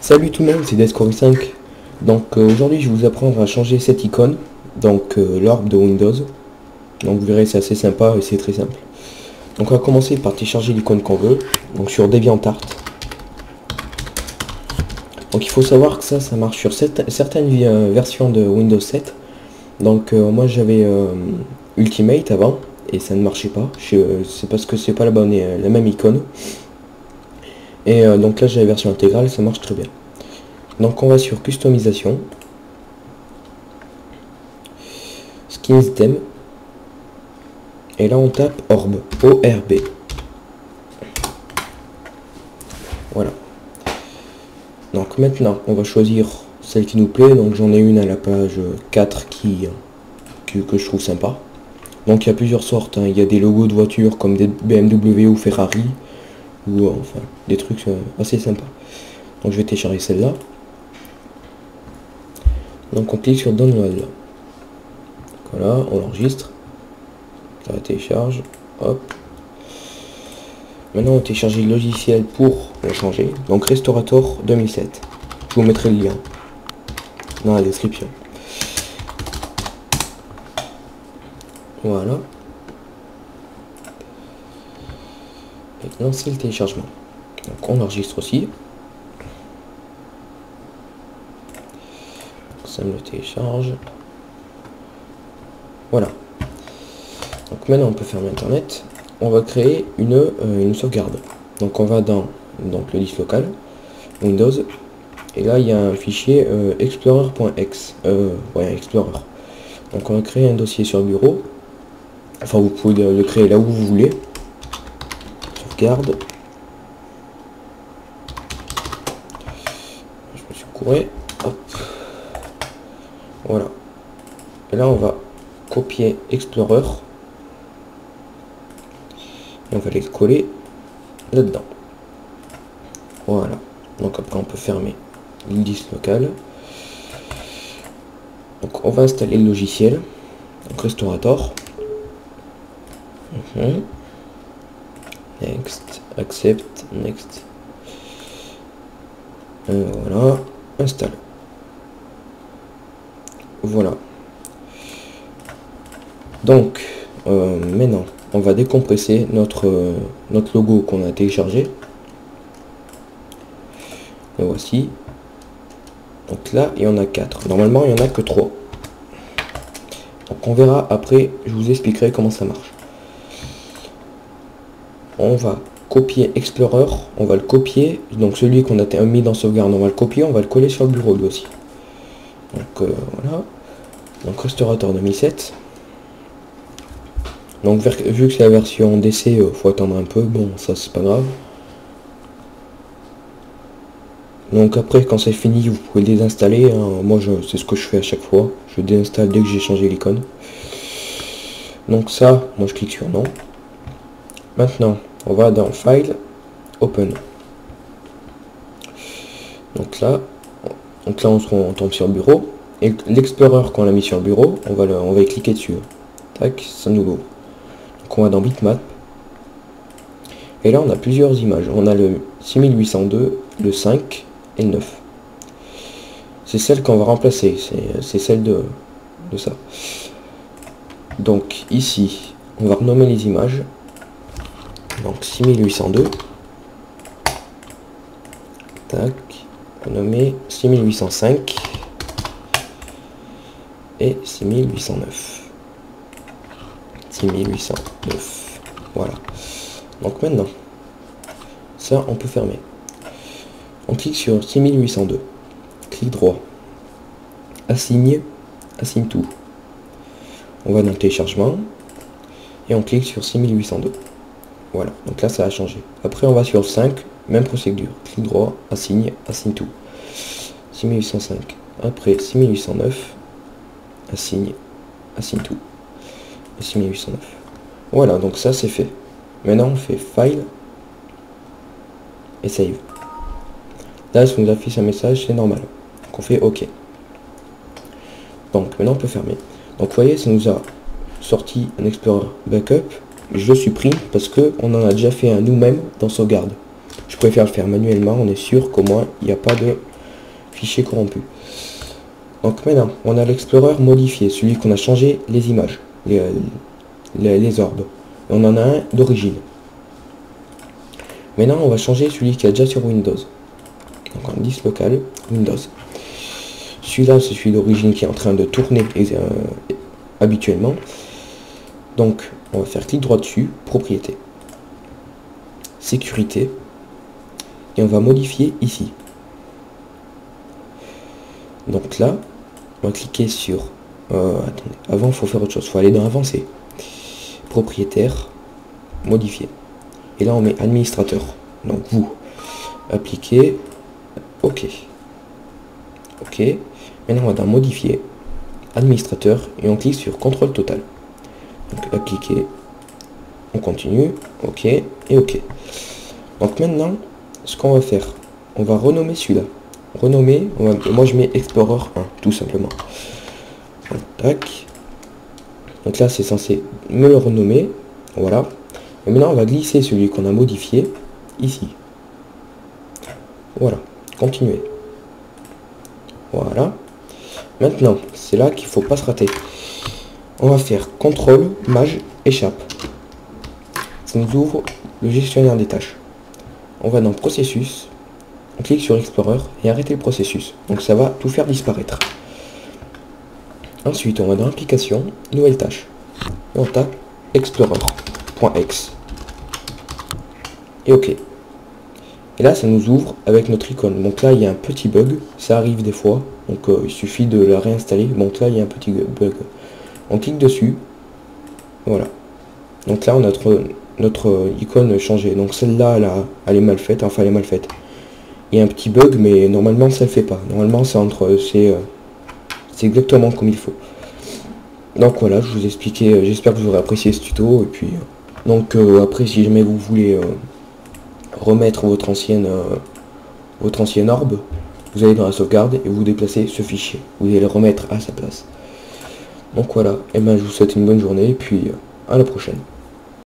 Salut tout le monde, c'est Descory5. Donc aujourd'hui je vais vous apprendre à changer cette icône, donc l'orbe de Windows. Donc vous verrez, c'est assez sympa et c'est très simple. Donc on va commencer par télécharger l'icône qu'on veut, donc sur DeviantArt. Donc il faut savoir que ça marche sur certaines versions de Windows 7. Donc moi j'avais Ultimate avant et ça ne marchait pas. C'est parce que c'est pas la même icône. Et donc là j'ai la version intégrale, ça marche très bien. Donc on va sur customisation, skins theme, et là on tape orb, ORB. Voilà. Donc maintenant on va choisir celle qui nous plaît. Donc j'en ai une à la page 4 que je trouve sympa. Donc il y a plusieurs sortes, hein. Il y a des logos de voitures comme des BMW ou Ferrari, ou enfin des trucs assez sympas. Donc je vais télécharger celle-là. Donc on clique sur download. Voilà, on enregistre. Ça télécharge. Hop. Maintenant on télécharge le logiciel pour le changer. Donc Restorator 2007. Je vous mettrai le lien dans la description. Voilà. Et lancer le téléchargement. Donc on enregistre aussi. Ça me le télécharge. Voilà. Donc maintenant on peut fermer internet. On va créer une sauvegarde. Donc on va dans le disque local Windows, et là il y a un fichier explorer.exe, Explorer. Donc on va créer un dossier sur le bureau. Enfin vous pouvez le créer là où vous voulez. Sauvegarde. Je me suis couré. Hop. Voilà. Et là on va copier Explorer. Et on va les coller là-dedans. Voilà. Donc après on peut fermer le disque local. Donc on va installer le logiciel. Donc Restorator. Next. Accept. Next. Voilà. Installe. Voilà. Donc maintenant on va décompresser notre logo qu'on a téléchargé. Le voici. Donc là il y en a 4. Normalement il n'y en a que 3. Donc on verra après, je vous expliquerai comment ça marche. On va copier Explorer, on va le copier, donc celui qu'on a mis dans sauvegarde, on va le copier, on va le coller sur le bureau lui aussi. Donc voilà. Donc Restorator 2007. Donc vu que c'est la version DC, faut attendre un peu, bon ça c'est pas grave. Donc après quand c'est fini vous pouvez le désinstaller, hein. Moi c'est ce que je fais à chaque fois, je désinstalle dès que j'ai changé l'icône. Donc ça, moi je clique sur non. Maintenant on va dans File, Open. Donc là on tombe sur le bureau, et l'Explorer qu'on a mis sur le bureau, on va y cliquer dessus. Tac, ça nous l'ouvre. Donc on va dans Bitmap. Et là on a plusieurs images. On a le 6802, le 5 et le 9. C'est celle qu'on va remplacer. C'est celle de ça. Donc ici, on va renommer les images. Donc 6802. Tac. Renommer 6805 et 6809. 6809. Voilà. Donc maintenant, ça on peut fermer. On clique sur 6802. Clic droit. Assigne tout. On va dans le téléchargement et on clique sur 6802. Voilà. Donc là ça a changé. Après on va sur le 5. Même procédure. Clic droit. Assigne tout. 6805. Après 6809. Assigne tout. 6809. Voilà, donc ça c'est fait. Maintenant on fait File et Save. Là ça nous affiche un message, c'est normal. Donc on fait OK. Donc maintenant on peut fermer. Donc vous voyez, ça nous a sorti un Explorer Backup. Je le supprime parce que on en a déjà fait un nous-mêmes dans sauvegarde. Je préfère le faire manuellement, on est sûr qu'au moins il n'y a pas fichier corrompu. Donc maintenant, on a l'Explorer modifié, celui qu'on a changé les images, les orbes. Et on en a un d'origine. Maintenant, on va changer celui qui est déjà sur Windows. Donc en disque local, Windows. Celui-là, c'est celui d'origine qui est en train de tourner habituellement. Donc, on va faire clic droit dessus, propriété, sécurité, et on va modifier ici. Donc là, on va cliquer sur... attendez, avant, il faut faire autre chose, il faut aller dans avancé. Propriétaire, modifier. Et là, on met administrateur. Donc vous, appliquer, OK. OK. Maintenant, on va dans modifier, administrateur, et on clique sur contrôle total. Donc appliquer, on continue, OK, et OK. Donc maintenant, ce qu'on va faire, on va renommer celui-là. Renommer, moi je mets Explorer 1, tout simplement. Donc, tac. Donc là, c'est censé me le renommer. Voilà. Et maintenant, on va glisser celui qu'on a modifié ici. Voilà. Continuer. Voilà. Maintenant, c'est là qu'il ne faut pas se rater. On va faire CTRL, Maj, échappe. Ça nous ouvre le gestionnaire des tâches. On va dans processus, on clique sur Explorer et arrêter le processus. Donc ça va tout faire disparaître. Ensuite, on va dans application, nouvelle tâche. Et on tape explorer.x. Et OK. Et là, ça nous ouvre avec notre icône. Donc là, il y a un petit bug. Ça arrive des fois. Donc il suffit de la réinstaller. Donc là, il y a un petit bug. On clique dessus. Voilà. Donc là, on a notre icône changée. Donc celle-là, elle est mal faite. Enfin, elle est mal faite. Il y a un petit bug, mais normalement, ça ne le fait pas. Normalement, c'est exactement comme il faut. Donc voilà, je vous ai expliqué. J'espère que vous aurez apprécié ce tuto. Et puis, donc après, si jamais vous voulez remettre votre ancienne orbe, vous allez dans la sauvegarde et vous déplacez ce fichier. Vous allez le remettre à sa place. Donc voilà, et ben je vous souhaite une bonne journée et puis à la prochaine.